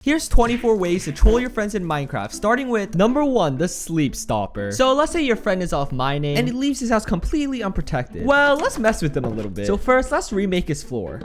Here's 24 ways to troll your friends in Minecraft, starting with number 1, the sleep stopper. So let's say your friend is off mining and he leaves his house completely unprotected. Well, let's mess with him a little bit. So first, let's remake his floor.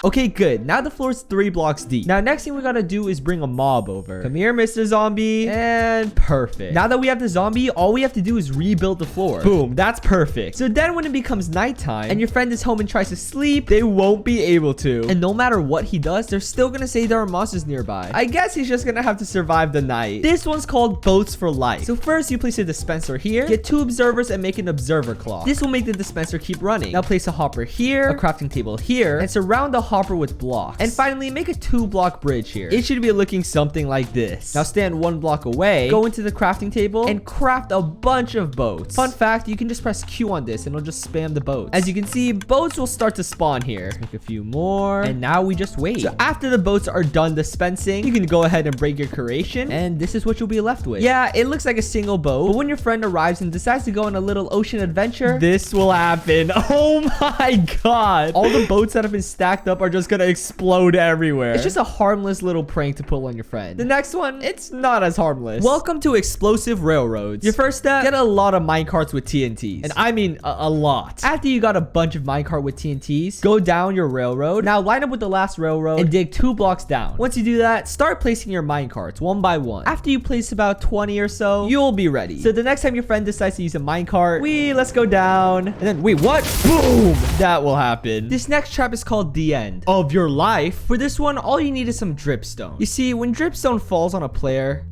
Okay, good. Now the floor is 3 blocks deep. Now, next thing we gotta do is bring a mob over. Come here, Mr. Zombie. And perfect. Now that we have the zombie, all we have to do is rebuild the floor. Boom, that's perfect. So then when it becomes nighttime and your friend is home and tries to sleep, they won't be able to. And no matter what he does, they're still gonna say there are monsters nearby. I guess he's just gonna have to survive the night. This one's called boats for life. So first, you place a dispenser here, get 2 observers and make an observer clock. This will make the dispenser keep running. Now place a hopper here, a crafting table here, and surround the hopper with blocks. And finally, make a 2-block bridge here. It should be looking something like this. Now stand 1 block away, go into the crafting table, and craft a bunch of boats. Fun fact, you can just press Q on this and it'll just spam the boats. As you can see, boats will start to spawn here. Make a few more, and now we just wait. So after the boats are done dispensing, you can go ahead and break your creation, and this is what you'll be left with. Yeah, it looks like a single boat, but when your friend arrives and decides to go on a little ocean adventure, this will happen. Oh my god. All the boats that have been stacked up are just gonna explode everywhere. It's just a harmless little prank to pull on your friend. The next one, it's not as harmless. Welcome to explosive railroads. Your first step, get a lot of minecarts with TNTs. And I mean a lot. After you got a bunch of minecart with TNTs, go down your railroad. Now line up with the last railroad and dig 2 blocks down. Once you do that, start placing your minecarts one by one. After you place about 20 or so, you'll be ready. So the next time your friend decides to use a minecart, let's go down. And then, wait, what? Boom! That will happen. This next trap is called the end of your life. For this one, all you need is some dripstone. You see, when dripstone falls on a player,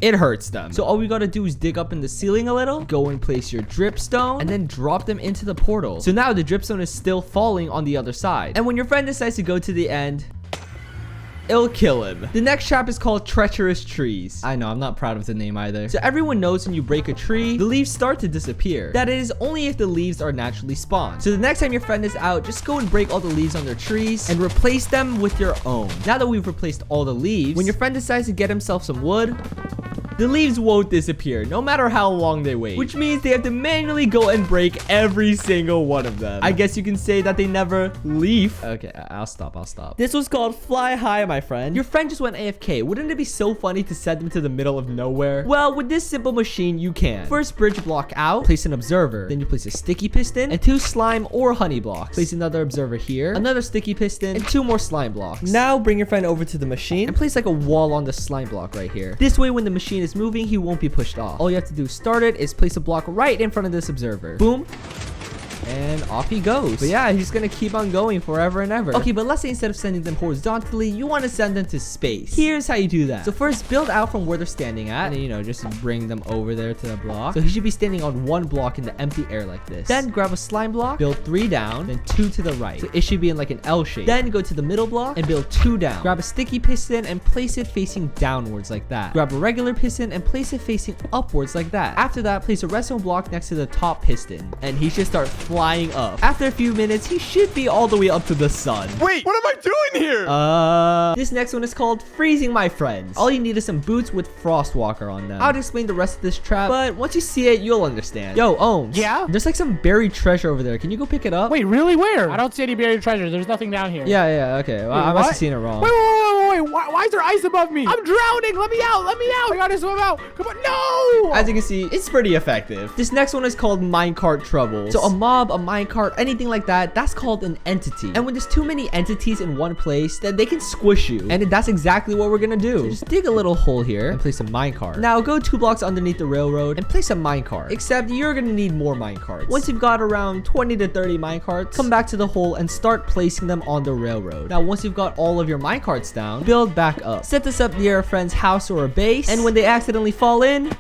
it hurts them. So all we gotta do is dig up in the ceiling a little, go and place your dripstone, and then drop them into the portal. So now the dripstone is still falling on the other side. And when your friend decides to go to the end, it'll kill him. The next trap is called Treacherous Trees. I know, I'm not proud of the name either. So everyone knows when you break a tree, the leaves start to disappear. That is, only if the leaves are naturally spawned. So the next time your friend is out, just go and break all the leaves on their trees and replace them with your own. Now that we've replaced all the leaves, when your friend decides to get himself some wood, the leaves won't disappear, no matter how long they wait. Which means they have to manually go and break every single one of them. I guess you can say that they never leave. Okay, I'll stop. This was called Fly High, my friend. Your friend just went AFK. Wouldn't it be so funny to send them to the middle of nowhere? Well, with this simple machine, you can. First, bridge block out, place an observer. Then you place a sticky piston and 2 slime or honey blocks. Place another observer here, another sticky piston, and 2 more slime blocks. Now, bring your friend over to the machine and place like a wall on the slime block right here. This way, when the machine is moving, he won't be pushed off. All you have to do to start it is place a block right in front of this observer. Boom. And off he goes. But yeah, he's gonna keep on going forever and ever. Okay, but let's say instead of sending them horizontally, you want to send them to space. Here's how you do that. So first, build out from where they're standing at, and then, just bring them over there to the block. So he should be standing on 1 block in the empty air like this. Then grab a slime block, build 3 down, then 2 to the right. So it should be in like an L shape. Then go to the middle block and build 2 down. Grab a sticky piston and place it facing downwards like that. Grab a regular piston and place it facing upwards like that. After that, place a redstone block next to the top piston, and he should start flying up. After a few minutes, he should be all the way up to the sun. Wait, what am I doing here? This next one is called Freezing My Friends. All you need is some boots with Frostwalker on them. I'll explain the rest of this trap, but once you see it, you'll understand. Yo, Ohms. Yeah? There's like some buried treasure over there. Can you go pick it up? Wait, really? Where? I don't see any buried treasure. There's nothing down here. Yeah, okay. Well, I must have seen it wrong. Wait. Why is there ice above me? I'm drowning. Let me out. I gotta swim out. Come on. No! As you can see, it's pretty effective. This next one is called Minecart Troubles. So a mob, a minecart, anything like that, that's called an entity. And when there's too many entities in one place, then they can squish you. And that's exactly what we're gonna do. So just dig a little hole here and place a minecart. Now go 2 blocks underneath the railroad and place a minecart. Except you're gonna need more minecarts. Once you've got around 20 to 30 minecarts, come back to the hole and start placing them on the railroad. Now once you've got all of your minecarts down, build back up. Set this up near a friend's house or a base, and when they accidentally fall in,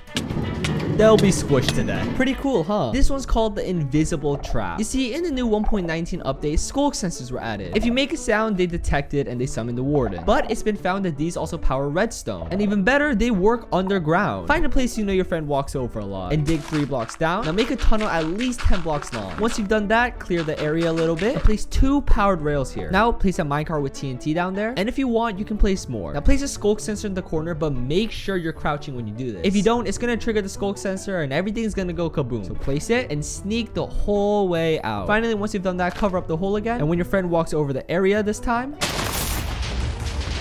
they'll be squished to death. Pretty cool, huh? This one's called the invisible trap. You see, in the new 1.19 update, skulk sensors were added. If you make a sound, they detect it and they summon the warden. But it's been found that these also power redstone. And even better, they work underground. Find a place you know your friend walks over a lot and dig 3 blocks down. Now make a tunnel at least 10 blocks long. Once you've done that, clear the area a little bit and place 2 powered rails here. Now place a minecart with TNT down there. And if you want, you can place more. Now place a skulk sensor in the corner, but make sure you're crouching when you do this. If you don't, it's gonna trigger the skulk sensor and everything's gonna go kaboom. So place it and sneak the whole way out. Finally, once you've done that, cover up the hole again, and when your friend walks over the area this time,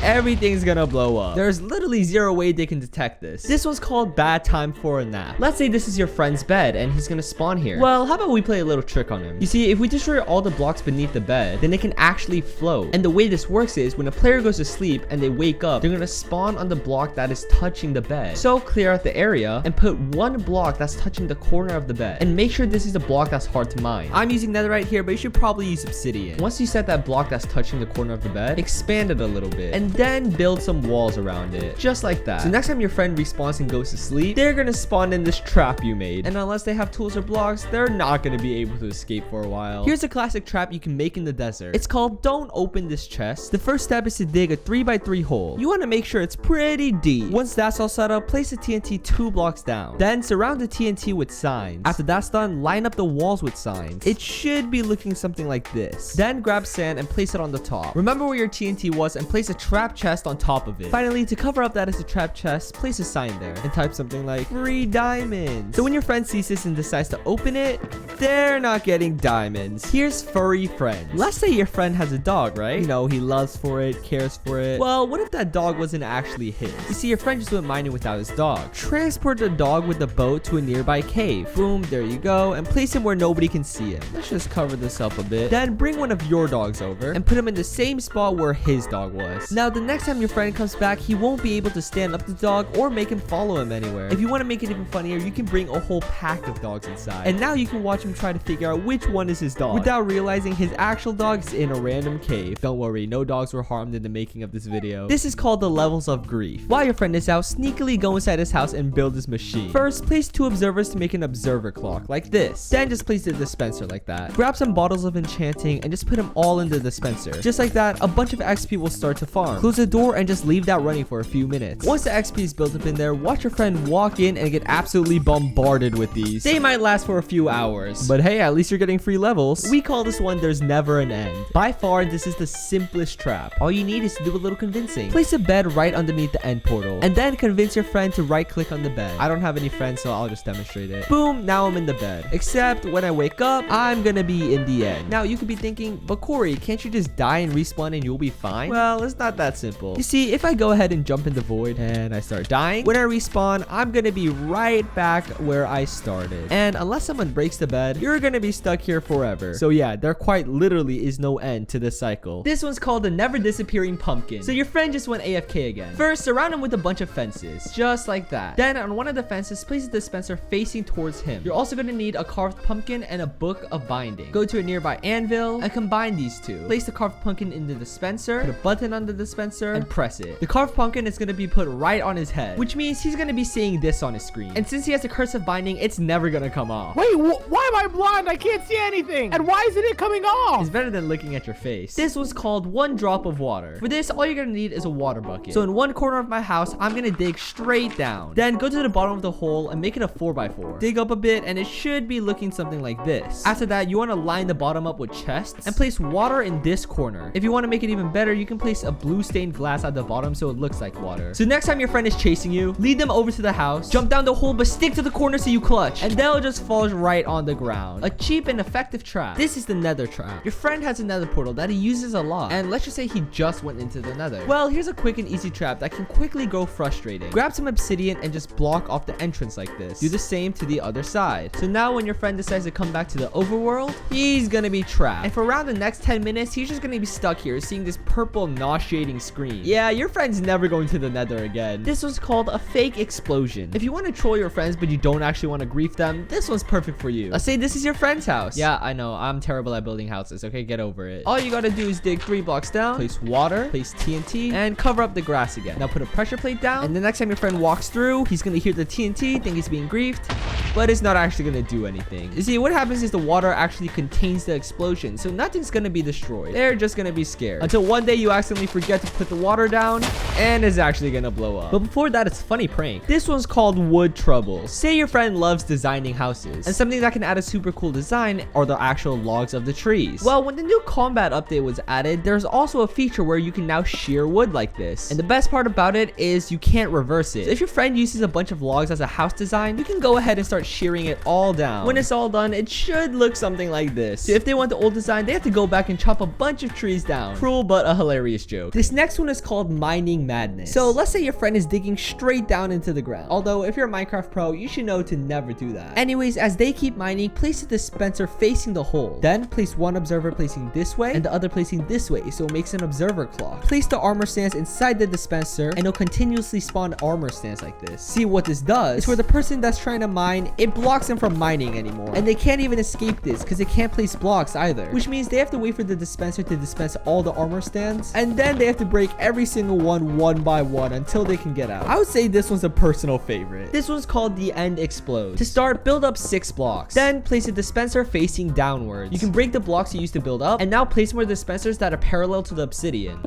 everything's gonna blow up. There's literally zero way they can detect this. This one's called bad time for a nap. Let's say this is your friend's bed and he's gonna spawn here. Well, how about we play a little trick on him? You see, if we destroy all the blocks beneath the bed, then they can actually float. And the way this works is when a player goes to sleep and they wake up, they're gonna spawn on the block that is touching the bed. So clear out the area and put one block that's touching the corner of the bed. And make sure this is a block that's hard to mine. I'm using netherite here, but you should probably use obsidian. Once you set that block that's touching the corner of the bed, expand it a little bit and then build some walls around it, just like that. So next time your friend respawns and goes to sleep, they're gonna spawn in this trap you made, and unless they have tools or blocks, they're not gonna be able to escape for a while. Here's a classic trap you can make in the desert. It's called don't open this chest. The first step is to dig a 3x3 hole. You want to make sure it's pretty deep. Once that's all set up, place the TNT 2 blocks down, then surround the TNT with signs. After that's done, line up the walls with signs. It should be looking something like this. Then grab sand and place it on the top. Remember where your TNT was and place a trap chest on top of it. Finally, to cover up that is a trap chest, place a sign there and type something like free diamonds. So when your friend sees this and decides to open it, they're not getting diamonds. Here's Furry Friends. Let's say your friend has a dog, right? You know, he loves for it, cares for it. Well, what if that dog wasn't actually his? You see, your friend just went mining without his dog. Transport the dog with the boat to a nearby cave. Boom, there you go, and place him where nobody can see him. Let's just cover this up a bit. Then bring one of your dogs over and put him in the same spot where his dog was. Now, the next time your friend comes back, he won't be able to stand up the dog or make him follow him anywhere. If you want to make it even funnier, you can bring a whole pack of dogs inside. And now you can watch him try to figure out which one is his dog without realizing his actual dog's in a random cave. Don't worry, no dogs were harmed in the making of this video. This is called the levels of grief. While your friend is out, sneakily go inside his house and build his machine. First, place 2 observers to make an observer clock, like this. Then just place the dispenser like that. Grab some bottles of enchanting and just put them all in the dispenser. Just like that, a bunch of XP will start to farm. Close the door and just leave that running for a few minutes. Once the XP is built up in there, watch your friend walk in and get absolutely bombarded with these. They might last for a few hours, but hey, at least you're getting free levels. We call this one there's never an end. By far, this is the simplest trap. All you need is to do a little convincing. Place a bed right underneath the end portal and then convince your friend to right click on the bed. I don't have any friends, so I'll just demonstrate it. Boom, now I'm in the bed. Except when I wake up, I'm gonna be in the end. Now you could be thinking, but Kory, can't you just die and respawn and you'll be fine? Well, it's not that simple. You see, if I go ahead and jump in the void and I start dying, when I respawn, I'm gonna be right back where I started. And unless someone breaks the bed, you're gonna be stuck here forever. So yeah, there quite literally is no end to this cycle. This one's called the never disappearing pumpkin. So your friend just went AFK again. First, surround him with a bunch of fences, just like that. Then on one of the fences, place the dispenser facing towards him. You're also gonna need a carved pumpkin and a book of binding. Go to a nearby anvil and combine these two. Place the carved pumpkin in the dispenser, put a button on the dispenser, and press it. The carved pumpkin is gonna be put right on his head, which means he's gonna be seeing this on his screen. And since he has a curse of binding, it's never gonna come off. Wait, why am I blind? I can't see anything. And why isn't it coming off? It's better than looking at your face. This was called one drop of water. For this, all you're gonna need is a water bucket. So in one corner of my house, I'm gonna dig straight down. Then go to the bottom of the hole and make it a 4x4. Dig up a bit and it should be looking something like this. After that, you wanna line the bottom up with chests and place water in this corner. If you wanna make it even better, you can place a blue stained glass at the bottom so it looks like water. So next time your friend is chasing you, lead them over to the house, jump down the hole, but stick to the corner so you clutch, and they'll just fall right on the ground. A cheap and effective trap. This is the Nether Trap. Your friend has a Nether portal that he uses a lot, and let's just say he just went into the Nether. Well, here's a quick and easy trap that can quickly grow frustrating. Grab some obsidian and just block off the entrance like this. Do the same to the other side. So now when your friend decides to come back to the overworld, he's gonna be trapped. And for around the next 10 minutes, he's just gonna be stuck here seeing this purple nauseating screen. Yeah, your friend's never going to the Nether again. This was called a fake explosion. If you want to troll your friends but you don't actually want to grief them, this one's perfect for you. Let's say this is your friend's house. Yeah, I know, I'm terrible at building houses, okay? Get over it. All you gotta do is dig 3 blocks down, place water, place TNT, and cover up the grass again. Now put a pressure plate down, and the next time your friend walks through, he's gonna hear the TNT, think he's being griefed, but it's not actually gonna do anything. You see, what happens is the water actually contains the explosion, so nothing's gonna be destroyed. They're just gonna be scared. Until one day you accidentally forget to put the water down, and it's actually gonna blow up. But before that, it's a funny prank. This one's called Wood Troubles. Say your friend loves designing houses, and something that can add a super cool design are the actual logs of the trees. Well, when the new combat update was added, there's also a feature where you can now shear wood like this. And the best part about it is you can't reverse it. So if your friend uses a bunch of logs as a house design, you can go ahead and start shearing it all down. When it's all done, it should look something like this. So if they want the old design, they have to go back and chop a bunch of trees down. Cruel but a hilarious joke. The This next one is called Mining Madness. So let's say your friend is digging straight down into the ground. Although if you're a Minecraft pro, you should know to never do that. Anyways, as they keep mining, place a dispenser facing the hole. Then place one observer placing this way and the other placing this way, so it makes an observer clock. Place the armor stands inside the dispenser and it'll continuously spawn armor stands like this. See, what this does is for the person that's trying to mine, it blocks them from mining anymore. And they can't even escape this because they can't place blocks either. Which means they have to wait for the dispenser to dispense all the armor stands. And then they have to break every single one by one until they can get out. I would say this one's a personal favorite. This one's called The End Explodes. To start, build up 6 blocks. Then place a dispenser facing downwards. You can break the blocks you used to build up and now place more dispensers that are parallel to the obsidian.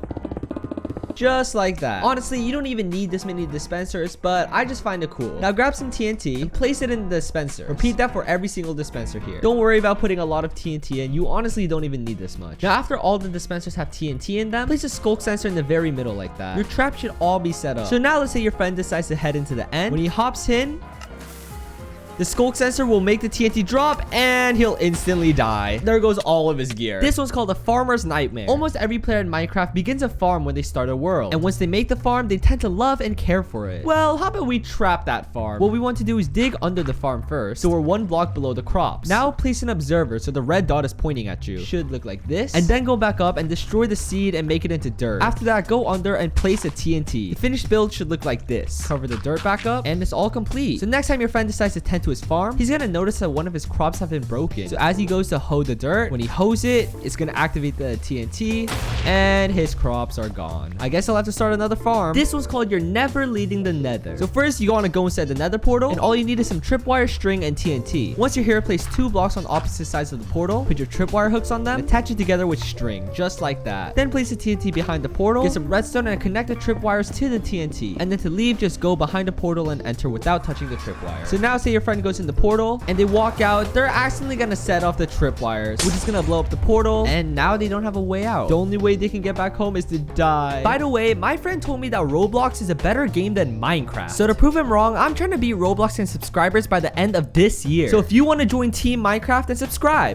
Just like that. Honestly, you don't even need this many dispensers, but I just find it cool. Now grab some TNT and place it in the dispenser. Repeat that for every single dispenser here. Don't worry about putting a lot of TNT in. You honestly don't even need this much. Now after all the dispensers have TNT in them, place a skulk sensor in the very middle like that. Your trap should all be set up. So now let's say your friend decides to head into the end. When he hops in, the skulk sensor will make the TNT drop and he'll instantly die. There goes all of his gear. This one's called a farmer's nightmare. Almost every player in Minecraft begins a farm when they start a world. And once they make the farm, they tend to love and care for it. Well, how about we trap that farm? What we want to do is dig under the farm first, so we're 1 block below the crops. Now place an observer so the red dot is pointing at you. Should look like this. And then go back up and destroy the seed and make it into dirt. After that, go under and place a TNT. The finished build should look like this. Cover the dirt back up and it's all complete. So next time your friend decides to tend to his farm, he's gonna notice that one of his crops have been broken. So as he goes to hoe the dirt, when he hoes it, it's gonna activate the TNT and his crops are gone. I guess I'll have to start another farm. This one's called You're Never Leaving the Nether. So first you wanna go inside the Nether portal and all you need is some tripwire, string, and TNT. Once you're here, place 2 blocks on opposite sides of the portal, put your tripwire hooks on them, and attach it together with string, just like that. Then place the TNT behind the portal, get some redstone and connect the tripwires to the TNT. And then to leave, just go behind the portal and enter without touching the tripwire. So now say your friend goes in the portal and they walk out, they're accidentally gonna set off the tripwires, which is gonna blow up the portal, and now they don't have a way out. The only way they can get back home is to die. By the way, my friend told me that Roblox is a better game than Minecraft. So to prove him wrong, I'm trying to beat Roblox in subscribers by the end of this year. So if you want to join Team Minecraft, then subscribe.